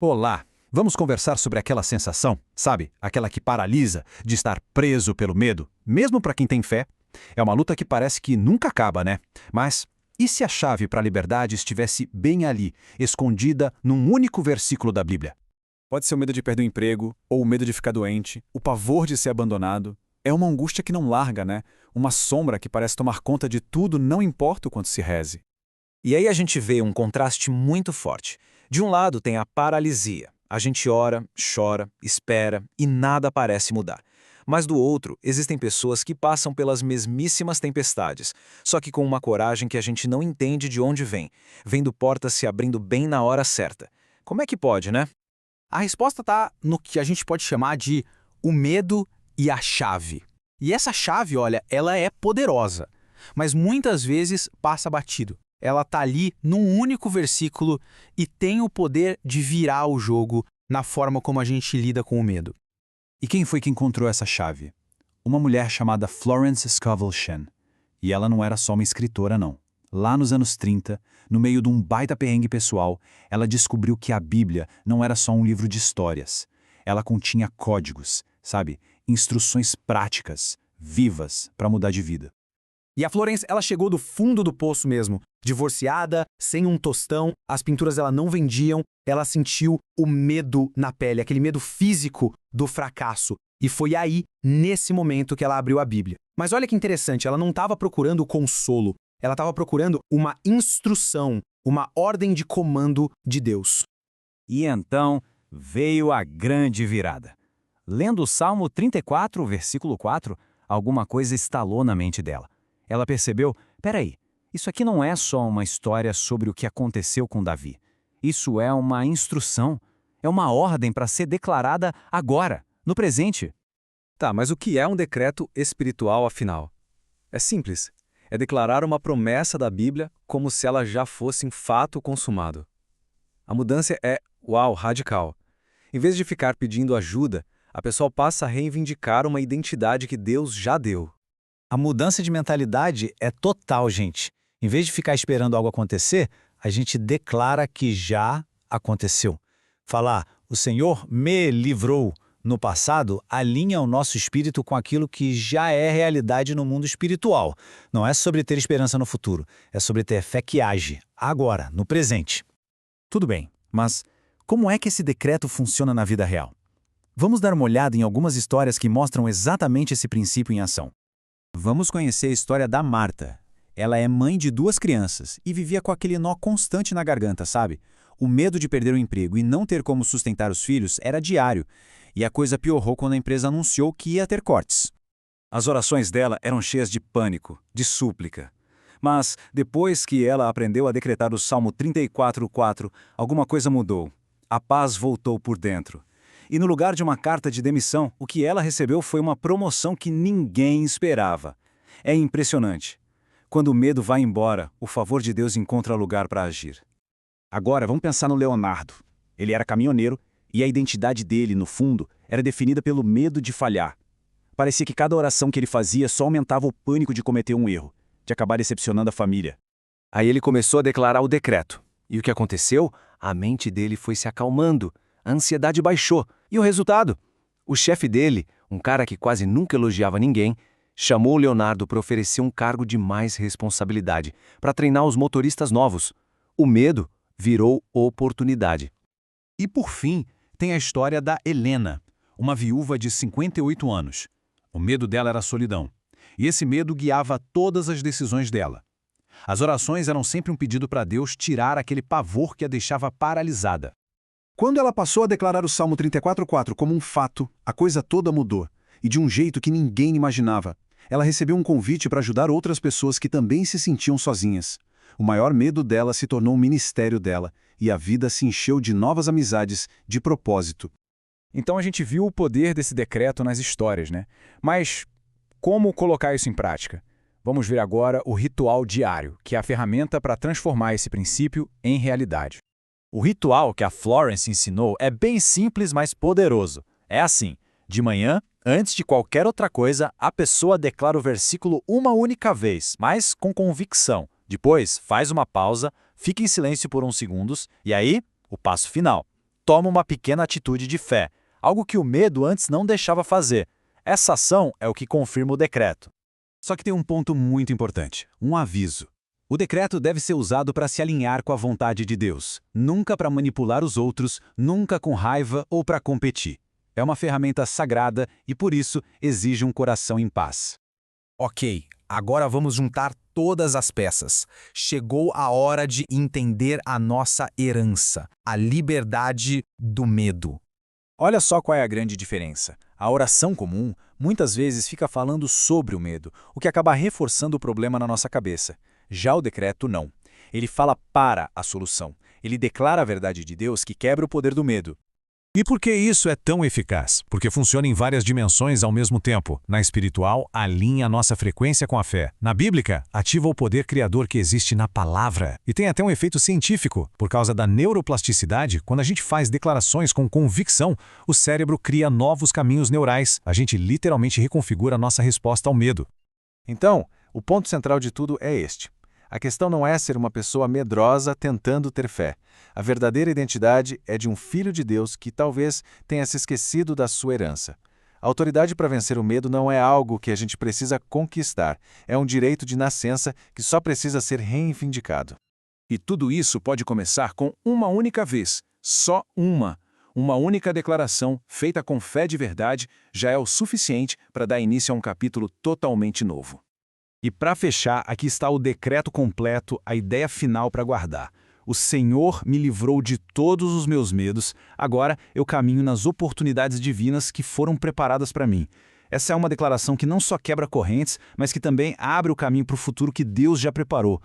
Olá! Vamos conversar sobre aquela sensação, sabe? Aquela que paralisa, de estar preso pelo medo, mesmo para quem tem fé. É uma luta que parece que nunca acaba, né? Mas e se a chave para a liberdade estivesse bem ali, escondida num único versículo da Bíblia? Pode ser o medo de perder o emprego, ou o medo de ficar doente, o pavor de ser abandonado. É uma angústia que não larga, né? Uma sombra que parece tomar conta de tudo, não importa o quanto se reze. E aí a gente vê um contraste muito forte. De um lado tem a paralisia. A gente ora, chora, espera e nada parece mudar. Mas do outro, existem pessoas que passam pelas mesmíssimas tempestades, só que com uma coragem que a gente não entende de onde vem, vendo portas se abrindo bem na hora certa. Como é que pode, né? A resposta está no que a gente pode chamar de o medo e a chave. E essa chave, olha, ela é poderosa, mas muitas vezes passa batido. Ela está ali num único versículo e tem o poder de virar o jogo na forma como a gente lida com o medo. E quem foi que encontrou essa chave? Uma mulher chamada Florence Scovel Shinn. E ela não era só uma escritora, não. Lá nos anos 30, no meio de um baita perrengue pessoal, ela descobriu que a Bíblia não era só um livro de histórias. Ela continha códigos, sabe? Instruções práticas, vivas, para mudar de vida. E a Florence, ela chegou do fundo do poço mesmo, divorciada, sem um tostão, as pinturas dela não vendiam, ela sentiu o medo na pele, aquele medo físico do fracasso. E foi aí, nesse momento, que ela abriu a Bíblia. Mas olha que interessante, ela não estava procurando consolo, ela estava procurando uma instrução, uma ordem de comando de Deus. E então veio a grande virada. Lendo o Salmo 34, versículo 4, alguma coisa estalou na mente dela. Ela percebeu, peraí, isso aqui não é só uma história sobre o que aconteceu com Davi. Isso é uma instrução, é uma ordem para ser declarada agora, no presente. Tá, mas o que é um decreto espiritual, afinal? É simples. É declarar uma promessa da Bíblia como se ela já fosse um fato consumado. A mudança é, radical. Em vez de ficar pedindo ajuda, a pessoa passa a reivindicar uma identidade que Deus já deu. A mudança de mentalidade é total, gente. Em vez de ficar esperando algo acontecer, a gente declara que já aconteceu. Falar, o Senhor me livrou no passado, alinha o nosso espírito com aquilo que já é realidade no mundo espiritual. Não é sobre ter esperança no futuro, é sobre ter fé que age, agora, no presente. Tudo bem, mas como é que esse decreto funciona na vida real? Vamos dar uma olhada em algumas histórias que mostram exatamente esse princípio em ação. Vamos conhecer a história da Marta. Ela é mãe de 2 crianças e vivia com aquele nó constante na garganta, sabe? O medo de perder o emprego e não ter como sustentar os filhos era diário, e a coisa piorou quando a empresa anunciou que ia ter cortes. As orações dela eram cheias de pânico, de súplica. Mas, depois que ela aprendeu a decretar o Salmo 34:4, alguma coisa mudou. A paz voltou por dentro. E no lugar de uma carta de demissão, o que ela recebeu foi uma promoção que ninguém esperava. É impressionante. Quando o medo vai embora, o favor de Deus encontra lugar para agir. Agora, vamos pensar no Leonardo. Ele era caminhoneiro e a identidade dele, no fundo, era definida pelo medo de falhar. Parecia que cada oração que ele fazia só aumentava o pânico de cometer um erro, de acabar decepcionando a família. Aí ele começou a declarar o decreto. E o que aconteceu? A mente dele foi se acalmando, a ansiedade baixou. E o resultado? O chefe dele, um cara que quase nunca elogiava ninguém, chamou o Leonardo para oferecer um cargo de mais responsabilidade, para treinar os motoristas novos. O medo virou oportunidade. E por fim, tem a história da Helena, uma viúva de 58 anos. O medo dela era a solidão. E esse medo guiava todas as decisões dela. As orações eram sempre um pedido para Deus tirar aquele pavor que a deixava paralisada. Quando ela passou a declarar o Salmo 34:4 como um fato, a coisa toda mudou, e de um jeito que ninguém imaginava. Ela recebeu um convite para ajudar outras pessoas que também se sentiam sozinhas. O maior medo dela se tornou um ministério dela, e a vida se encheu de novas amizades, de propósito. Então a gente viu o poder desse decreto nas histórias, né? Mas como colocar isso em prática? Vamos ver agora o ritual diário, que é a ferramenta para transformar esse princípio em realidade. O ritual que a Florence ensinou é bem simples, mas poderoso. É assim, de manhã, antes de qualquer outra coisa, a pessoa declara o versículo uma única vez, mas com convicção. Depois, faz uma pausa, fica em silêncio por uns segundos, e aí, o passo final. toma uma pequena atitude de fé, algo que o medo antes não deixava fazer. Essa ação é o que confirma o decreto. Só que tem um ponto muito importante, um aviso. O decreto deve ser usado para se alinhar com a vontade de Deus, nunca para manipular os outros, nunca com raiva ou para competir. É uma ferramenta sagrada e, por isso, exige um coração em paz. Ok, agora vamos juntar todas as peças. Chegou a hora de entender a nossa herança, a liberdade do medo. Olha só qual é a grande diferença. A oração comum muitas vezes fica falando sobre o medo, o que acaba reforçando o problema na nossa cabeça. Já o decreto não. Ele fala para a solução. Ele declara a verdade de Deus que quebra o poder do medo. E por que isso é tão eficaz? Porque funciona em várias dimensões ao mesmo tempo. Na espiritual, alinha a nossa frequência com a fé. Na bíblica, ativa o poder criador que existe na palavra. E tem até um efeito científico. Por causa da neuroplasticidade, quando a gente faz declarações com convicção, o cérebro cria novos caminhos neurais. A gente literalmente reconfigura a nossa resposta ao medo. Então, o ponto central de tudo é este. A questão não é ser uma pessoa medrosa tentando ter fé. A verdadeira identidade é de um filho de Deus que talvez tenha se esquecido da sua herança. A autoridade para vencer o medo não é algo que a gente precisa conquistar. É um direito de nascença que só precisa ser reivindicado. E tudo isso pode começar com uma única vez, só uma. Uma única declaração, feita com fé de verdade, já é o suficiente para dar início a um capítulo totalmente novo. E para fechar, aqui está o decreto completo, a ideia final para guardar. O Senhor me livrou de todos os meus medos, agora eu caminho nas oportunidades divinas que foram preparadas para mim. Essa é uma declaração que não só quebra correntes, mas que também abre o caminho para o futuro que Deus já preparou.